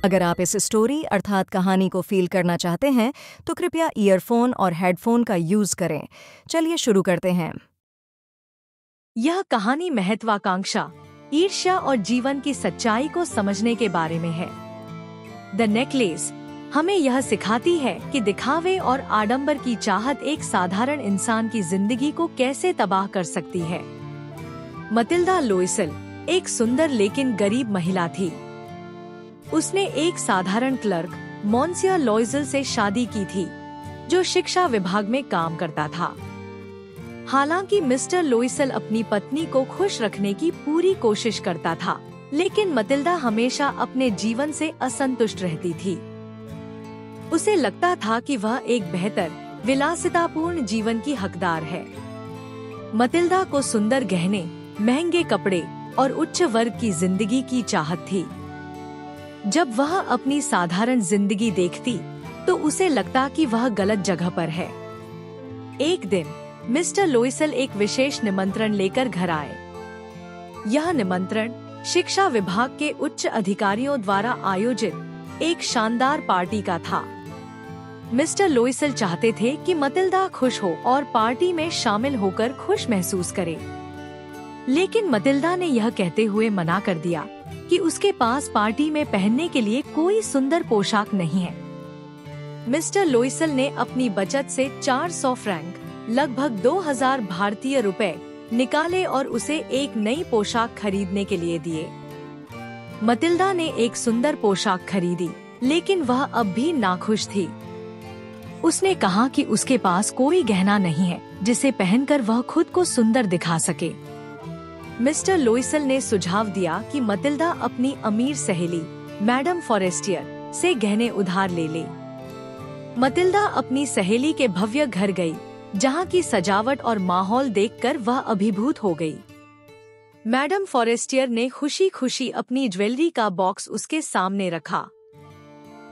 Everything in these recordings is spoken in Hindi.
अगर आप इस स्टोरी अर्थात कहानी को फील करना चाहते हैं तो कृपया ईयरफोन और हेडफोन का यूज करें। चलिए शुरू करते हैं। यह कहानी महत्वाकांक्षा, ईर्ष्या और जीवन की सच्चाई को समझने के बारे में है। द नेकलेस हमें यह सिखाती है कि दिखावे और आडंबर की चाहत एक साधारण इंसान की जिंदगी को कैसे तबाह कर सकती है। मटिल्डा लोइसल एक सुंदर लेकिन गरीब महिला थी। उसने एक साधारण क्लर्क मॉन्सियर लॉइजल से शादी की थी, जो शिक्षा विभाग में काम करता था। हालांकि मिस्टर लोइसल अपनी पत्नी को खुश रखने की पूरी कोशिश करता था, लेकिन मटिल्डा हमेशा अपने जीवन से असंतुष्ट रहती थी। उसे लगता था कि वह एक बेहतर, विलासितापूर्ण जीवन की हकदार है। मटिल्डा को सुंदर गहने, महंगे कपड़े और उच्च वर्ग की जिंदगी की चाहत थी। जब वह अपनी साधारण जिंदगी देखती, तो उसे लगता कि वह गलत जगह पर है। एक दिन मिस्टर लोइसल एक विशेष निमंत्रण लेकर घर आए। यह निमंत्रण शिक्षा विभाग के उच्च अधिकारियों द्वारा आयोजित एक शानदार पार्टी का था। मिस्टर लोइसल चाहते थे कि मटिल्डा खुश हो और पार्टी में शामिल होकर खुश महसूस करे, लेकिन मटिल्डा ने यह कहते हुए मना कर दिया कि उसके पास पार्टी में पहनने के लिए कोई सुंदर पोशाक नहीं है। मिस्टर लोइसल ने अपनी बचत से 400 फ्रैंक, लगभग 2000 भारतीय रुपए निकाले और उसे एक नई पोशाक खरीदने के लिए दिए। मटिल्डा ने एक सुंदर पोशाक खरीदी, लेकिन वह अब भी नाखुश थी। उसने कहा कि उसके पास कोई गहना नहीं है जिसे पहनकर वह खुद को सुंदर दिखा सके। मिस्टर लोइसल ने सुझाव दिया कि मटिल्डा अपनी अमीर सहेली मैडम फॉरेस्टियर से गहने उधार ले ले। मटिल्डा अपनी सहेली के भव्य घर गई, जहां की सजावट और माहौल देखकर वह अभिभूत हो गई। मैडम फॉरेस्टियर ने खुशी खुशी अपनी ज्वेलरी का बॉक्स उसके सामने रखा।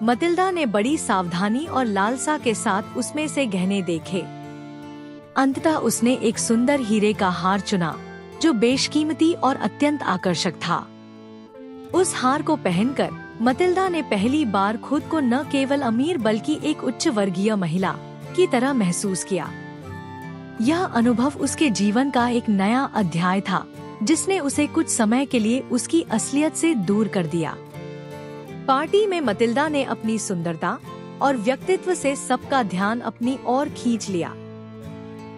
मटिल्डा ने बड़ी सावधानी और लालसा के साथ उसमें से गहने देखे। अंततः उसने एक सुंदर हीरे का हार चुना, जो बेशकीमती और अत्यंत आकर्षक था। उस हार को पहनकर मटिल्डा ने पहली बार खुद को न केवल अमीर बल्कि एक उच्च वर्गीय महिला की तरह महसूस किया। यह अनुभव उसके जीवन का एक नया अध्याय था, जिसने उसे कुछ समय के लिए उसकी असलियत से दूर कर दिया। पार्टी में मटिल्डा ने अपनी सुंदरता और व्यक्तित्व से सबका ध्यान अपनी ओर खींच लिया।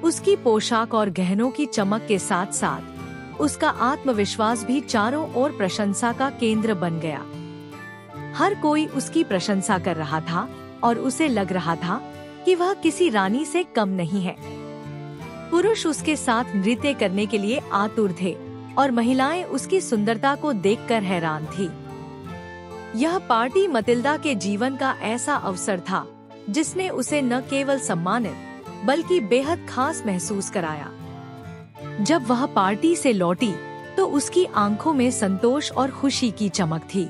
उसकी पोशाक और गहनों की चमक के साथ साथ उसका आत्मविश्वास भी चारों ओर प्रशंसा का केंद्र बन गया। हर कोई उसकी प्रशंसा कर रहा था और उसे लग रहा था कि वह किसी रानी से कम नहीं है। पुरुष उसके साथ नृत्य करने के लिए आतुर थे और महिलाएं उसकी सुंदरता को देखकर हैरान थी। यह पार्टी मटिल्डा के जीवन का ऐसा अवसर था जिसने उसे न केवल सम्मानित बल्कि बेहद खास महसूस कराया। जब वह पार्टी से लौटी तो उसकी आंखों में संतोष और खुशी की चमक थी।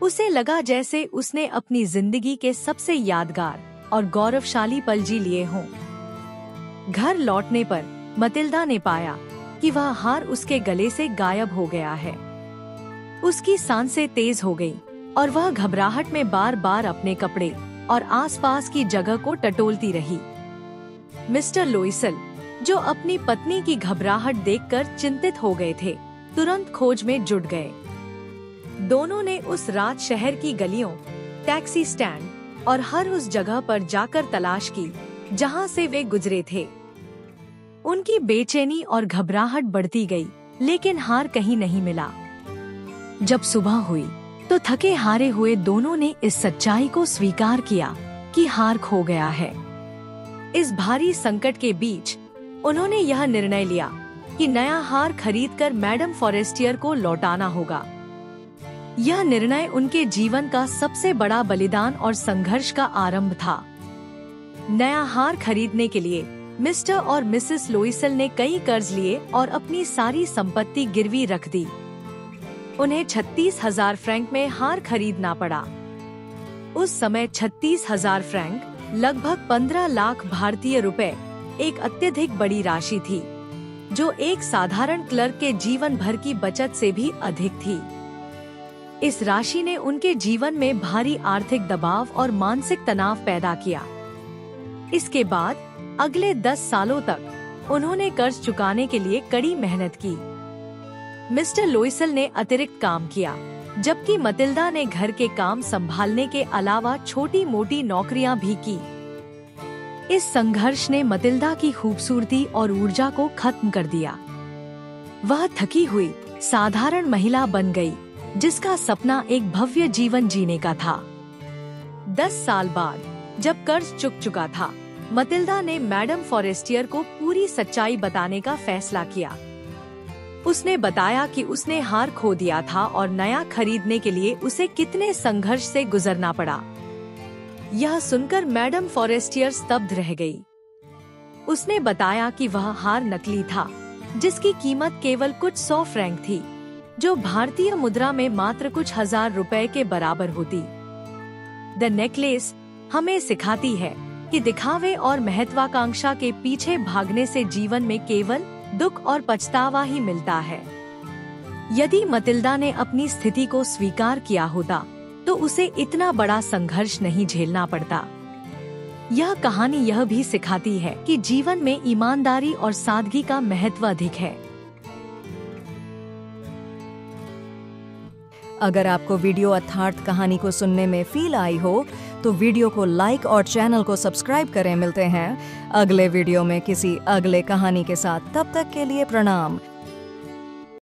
उसे लगा जैसे उसने अपनी जिंदगी के सबसे यादगार और गौरवशाली पल जी लिए हों। घर लौटने पर मटिल्डा ने पाया कि वह हार उसके गले से गायब हो गया है। उसकी सांसें तेज हो गई और वह घबराहट में बार बार अपने कपड़े और आसपास की जगह को टटोलती रही। मिस्टर लोइसल, जो अपनी पत्नी की घबराहट देखकर चिंतित हो गए थे, तुरंत खोज में जुट गए। दोनों ने उस रात शहर की गलियों, टैक्सी स्टैंड और हर उस जगह पर जाकर तलाश की जहां से वे गुजरे थे। उनकी बेचैनी और घबराहट बढ़ती गई, लेकिन हार कहीं नहीं मिला। जब सुबह हुई तो थके हारे हुए दोनों ने इस सच्चाई को स्वीकार किया कि हार खो गया है। इस भारी संकट के बीच उन्होंने यह निर्णय लिया कि नया हार खरीदकर मैडम फॉरेस्टियर को लौटाना होगा। यह निर्णय उनके जीवन का सबसे बड़ा बलिदान और संघर्ष का आरंभ था। नया हार खरीदने के लिए मिस्टर और मिसेस लोइसल ने कई कर्ज लिए और अपनी सारी संपत्ति गिरवी रख दी। उन्हें 36,000 फ्रैंक में हार खरीदना पड़ा। उस समय 36,000 फ्रैंक लगभग 15 लाख भारतीय रुपए एक अत्यधिक बड़ी राशि थी, जो एक साधारण क्लर्क के जीवन भर की बचत से भी अधिक थी। इस राशि ने उनके जीवन में भारी आर्थिक दबाव और मानसिक तनाव पैदा किया। इसके बाद अगले 10 सालों तक उन्होंने कर्ज चुकाने के लिए कड़ी मेहनत की। मिस्टर लोइसल ने अतिरिक्त काम किया, जबकि मटिल्डा ने घर के काम संभालने के अलावा छोटी मोटी नौकरियां भी की। इस संघर्ष ने मटिल्डा की खूबसूरती और ऊर्जा को खत्म कर दिया। वह थकी हुई साधारण महिला बन गई, जिसका सपना एक भव्य जीवन जीने का था। 10 साल बाद जब कर्ज चुक चुका था, मटिल्डा ने मैडम फॉरेस्टियर को पूरी सच्चाई बताने का फैसला किया। उसने बताया कि उसने हार खो दिया था और नया खरीदने के लिए उसे कितने संघर्ष से गुजरना पड़ा। यह सुनकर मैडम फॉरेस्टियर स्तब्ध रह गई। उसने बताया कि वह हार नकली था, जिसकी कीमत केवल कुछ 100 फ्रैंक थी, जो भारतीय मुद्रा में मात्र कुछ हजार रुपए के बराबर होती। द नेकलेस हमें सिखाती है कि दिखावे और महत्वाकांक्षा के पीछे भागने से जीवन में केवल दुख और पछतावा ही मिलता है। यदि मटिल्डा ने अपनी स्थिति को स्वीकार किया होता, तो उसे इतना बड़ा संघर्ष नहीं झेलना पड़ता। यह कहानी यह भी सिखाती है कि जीवन में ईमानदारी और सादगी का महत्व अधिक है। अगर आपको वीडियो अर्थात कहानी को सुनने में फील आई हो, तो वीडियो को लाइक और चैनल को सब्सक्राइब करें। मिलते हैं अगले वीडियो में किसी अगले कहानी के साथ। तब तक के लिए प्रणाम।